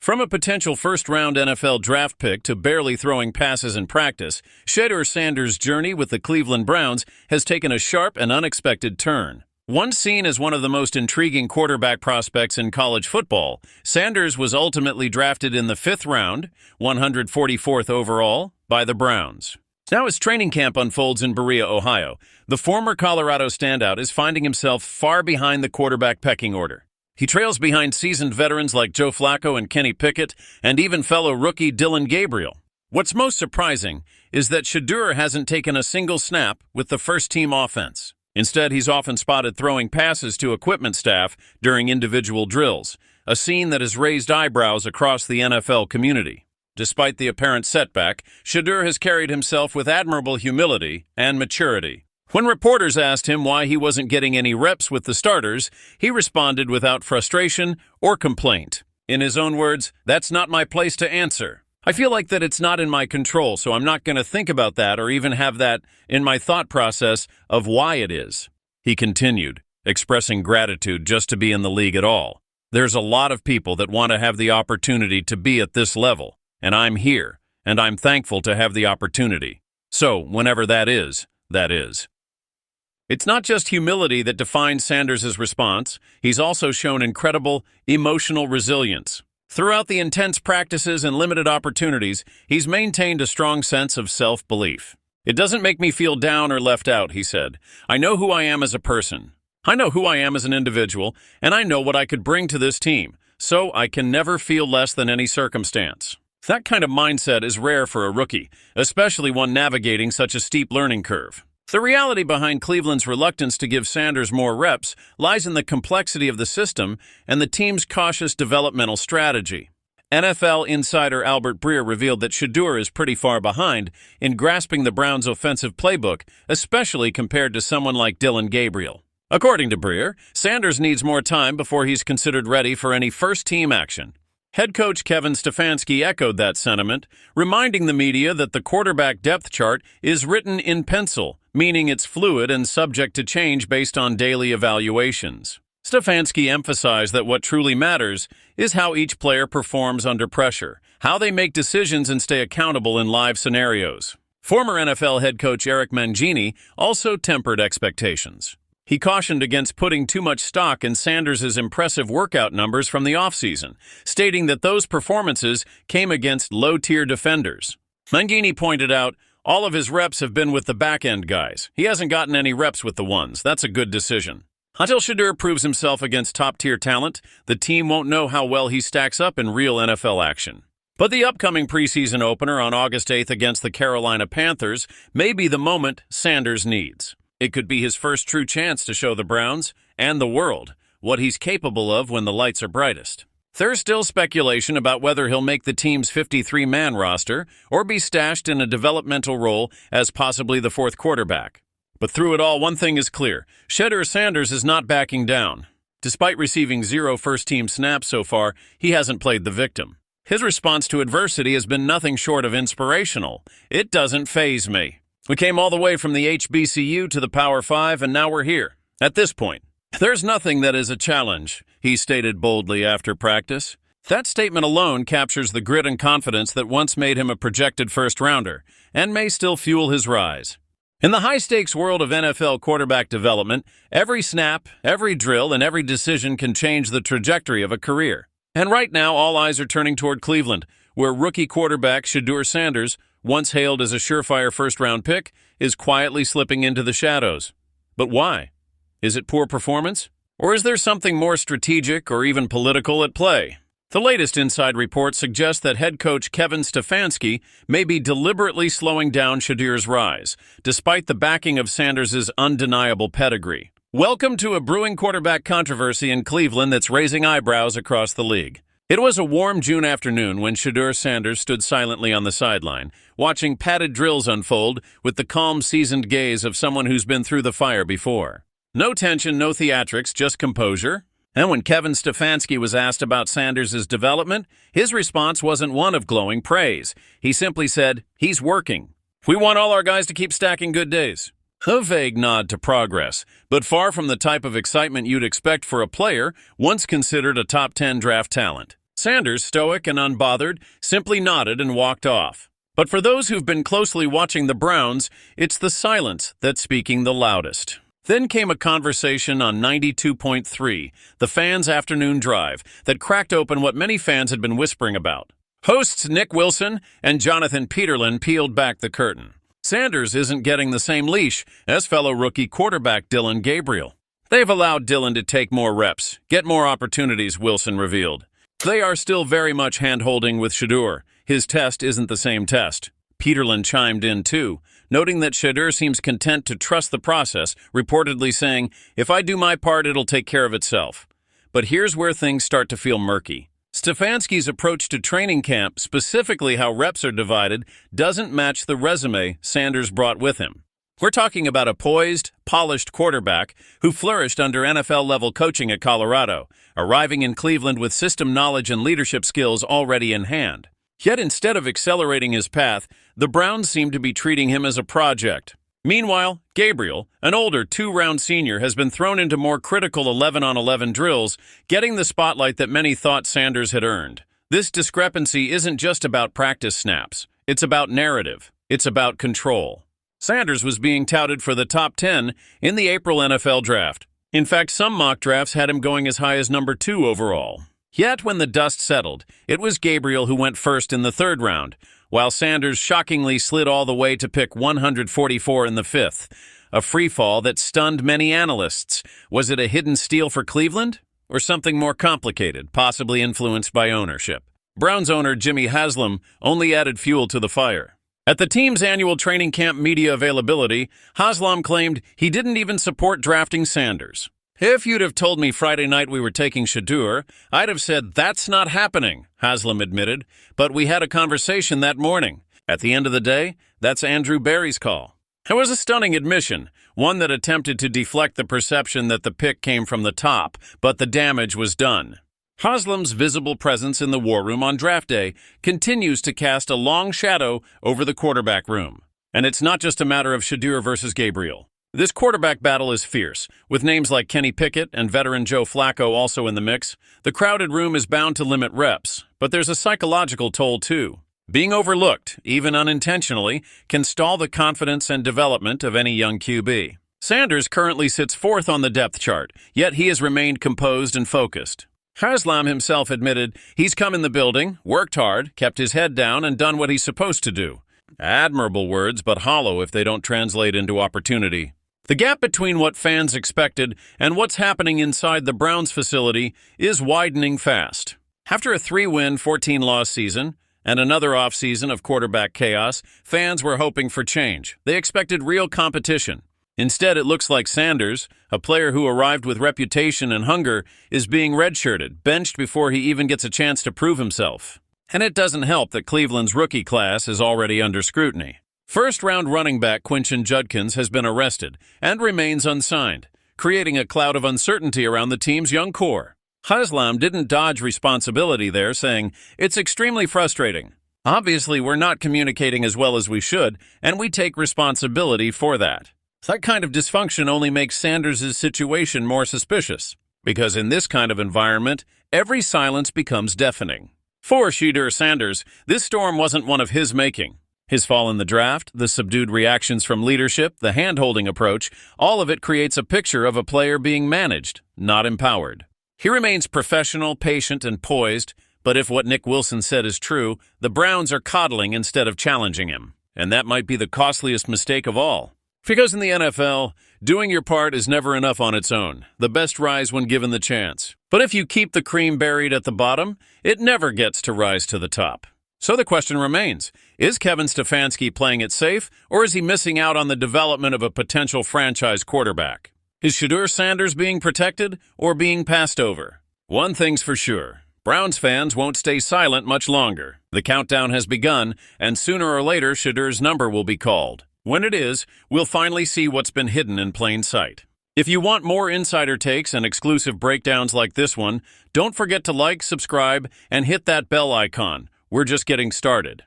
From a potential first-round NFL draft pick to barely throwing passes in practice, Shedeur Sanders' journey with the Cleveland Browns has taken a sharp and unexpected turn. Once seen as one of the most intriguing quarterback prospects in college football, Sanders was ultimately drafted in the 5th round, 144th overall, by the Browns. Now as training camp unfolds in Berea, Ohio, the former Colorado standout is finding himself far behind the quarterback pecking order. He trails behind seasoned veterans like Joe Flacco and Kenny Pickett, and even fellow rookie Dillon Gabriel. What's most surprising is that Shedeur hasn't taken a single snap with the first-team offense. Instead, he's often spotted throwing passes to equipment staff during individual drills, a scene that has raised eyebrows across the NFL community. Despite the apparent setback, Shedeur has carried himself with admirable humility and maturity. When reporters asked him why he wasn't getting any reps with the starters, he responded without frustration or complaint. In his own words, "That's not my place to answer. I feel like that it's not in my control, so I'm not going to think about that or even have that in my thought process of why it is." He continued, expressing gratitude just to be in the league at all. "There's a lot of people that want to have the opportunity to be at this level, and I'm here, and I'm thankful to have the opportunity. So, whenever that is, that is." It's not just humility that defines Sanders' response. He's also shown incredible emotional resilience. Throughout the intense practices and limited opportunities, he's maintained a strong sense of self-belief. "It doesn't make me feel down or left out," he said. "I know who I am as a person. I know who I am as an individual, and I know what I could bring to this team, so I can never feel less than any circumstance." That kind of mindset is rare for a rookie, especially one navigating such a steep learning curve. The reality behind Cleveland's reluctance to give Sanders more reps lies in the complexity of the system and the team's cautious developmental strategy. NFL insider Albert Breer revealed that Shedeur is pretty far behind in grasping the Browns' offensive playbook, especially compared to someone like Dillon Gabriel. According to Breer, Sanders needs more time before he's considered ready for any first-team action. Head coach Kevin Stefanski echoed that sentiment, reminding the media that the quarterback depth chart is written in pencil, meaning it's fluid and subject to change based on daily evaluations. Stefanski emphasized that what truly matters is how each player performs under pressure, how they make decisions and stay accountable in live scenarios. Former NFL head coach Eric Mangini also tempered expectations. He cautioned against putting too much stock in Sanders' impressive workout numbers from the offseason, stating that those performances came against low-tier defenders. Mangini pointed out, "All of his reps have been with the back-end guys. He hasn't gotten any reps with the ones. That's a good decision." Until Shedeur proves himself against top-tier talent, the team won't know how well he stacks up in real NFL action. But the upcoming preseason opener on August 8th against the Carolina Panthers may be the moment Sanders needs. It could be his first true chance to show the Browns and the world what he's capable of when the lights are brightest. There's still speculation about whether he'll make the team's 53-man roster or be stashed in a developmental role as possibly the 4th quarterback. But through it all, one thing is clear. Shedeur Sanders is not backing down. Despite receiving 0 first-team snaps so far, he hasn't played the victim. His response to adversity has been nothing short of inspirational. "It doesn't faze me. We came all the way from the HBCU to the Power 5, and now we're here. At this point, there's nothing that is a challenge," he stated boldly after practice. That statement alone captures the grit and confidence that once made him a projected first-rounder, and may still fuel his rise. In the high-stakes world of NFL quarterback development, every snap, every drill, and every decision can change the trajectory of a career. And right now, all eyes are turning toward Cleveland, where rookie quarterback Shedeur Sanders, once hailed as a surefire first-round pick, is quietly slipping into the shadows. But why? Is it poor performance? Or is there something more strategic or even political at play? The latest inside reports suggest that head coach Kevin Stefanski may be deliberately slowing down Shedeur's rise, despite the backing of Sanders' undeniable pedigree. Welcome to a brewing quarterback controversy in Cleveland that's raising eyebrows across the league. It was a warm June afternoon when Shedeur Sanders stood silently on the sideline, watching padded drills unfold with the calm, seasoned gaze of someone who's been through the fire before. No tension, no theatrics, just composure. And when Kevin Stefanski was asked about Sanders' development, his response wasn't one of glowing praise. He simply said, "He's working. We want all our guys to keep stacking good days." A vague nod to progress, but far from the type of excitement you'd expect for a player once considered a top 10 draft talent. Sanders, stoic and unbothered, simply nodded and walked off. But for those who've been closely watching the Browns, it's the silence that's speaking the loudest. Then came a conversation on 92.3, the fans' afternoon drive, that cracked open what many fans had been whispering about. Hosts Nick Wilson and Jonathan Peterlin peeled back the curtain. Sanders isn't getting the same leash as fellow rookie quarterback Dillon Gabriel. They've allowed Dillon to take more reps, get more opportunities, Wilson revealed. They are still very much hand-holding with Shedeur. His test isn't the same test. Peterlin chimed in too, noting that Shedeur seems content to trust the process, reportedly saying, "If I do my part, it'll take care of itself." But here's where things start to feel murky. Stefanski's approach to training camp, specifically how reps are divided, doesn't match the resume Sanders brought with him. We're talking about a poised, polished quarterback who flourished under NFL-level coaching at Colorado, arriving in Cleveland with system knowledge and leadership skills already in hand. Yet instead of accelerating his path, the Browns seem to be treating him as a project. Meanwhile, Gabriel, an older two-round senior, has been thrown into more critical 11-on-11 drills, getting the spotlight that many thought Sanders had earned. This discrepancy isn't just about practice snaps. It's about narrative. It's about control. Sanders was being touted for the top 10 in the April NFL draft. In fact, some mock drafts had him going as high as number 2 overall. Yet when the dust settled, it was Gabriel who went first in the 3rd round, while Sanders shockingly slid all the way to pick 144 in the 5th, a freefall that stunned many analysts. Was it a hidden steal for Cleveland? Or something more complicated, possibly influenced by ownership? Browns owner Jimmy Haslam only added fuel to the fire. At the team's annual training camp media availability, Haslam claimed he didn't even support drafting Sanders. "If you'd have told me Friday night we were taking Shedeur, I'd have said that's not happening," Haslam admitted, "but we had a conversation that morning. At the end of the day, that's Andrew Berry's call." It was a stunning admission, one that attempted to deflect the perception that the pick came from the top, but the damage was done. Haslam's visible presence in the war room on draft day continues to cast a long shadow over the quarterback room. And it's not just a matter of Shedeur versus Gabriel. This quarterback battle is fierce, with names like Kenny Pickett and veteran Joe Flacco also in the mix. The crowded room is bound to limit reps, but there's a psychological toll too. Being overlooked, even unintentionally, can stall the confidence and development of any young QB. Sanders currently sits 4th on the depth chart, yet he has remained composed and focused. Haslam himself admitted he's come in the building, worked hard, kept his head down, and done what he's supposed to do. Admirable words, but hollow if they don't translate into opportunity. The gap between what fans expected and what's happening inside the Browns facility is widening fast. After a 3-win, 14-loss season and another offseason of quarterback chaos, fans were hoping for change. They expected real competition. Instead, it looks like Sanders, a player who arrived with reputation and hunger, is being redshirted, benched before he even gets a chance to prove himself. And it doesn't help that Cleveland's rookie class is already under scrutiny. First-round running back Quinton Judkins has been arrested and remains unsigned, creating a cloud of uncertainty around the team's young core. Haslam didn't dodge responsibility there, saying, "It's extremely frustrating. Obviously, we're not communicating as well as we should, and we take responsibility for that." That kind of dysfunction only makes Sanders' situation more suspicious, because in this kind of environment, every silence becomes deafening. For Shedeur Sanders, this storm wasn't one of his making. His fall in the draft, the subdued reactions from leadership, the hand-holding approach, all of it creates a picture of a player being managed, not empowered. He remains professional, patient, and poised, but if what Nick Wilson said is true, the Browns are coddling instead of challenging him. And that might be the costliest mistake of all. Because in the NFL, doing your part is never enough on its own. The best rise when given the chance. But if you keep the cream buried at the bottom, it never gets to rise to the top. So the question remains, is Kevin Stefanski playing it safe, or is he missing out on the development of a potential franchise quarterback? Is Shedeur Sanders being protected or being passed over? One thing's for sure, Browns fans won't stay silent much longer. The countdown has begun, and sooner or later Shedeur's number will be called. When it is, we'll finally see what's been hidden in plain sight. If you want more insider takes and exclusive breakdowns like this one, don't forget to like, subscribe, and hit that bell icon. We're just getting started.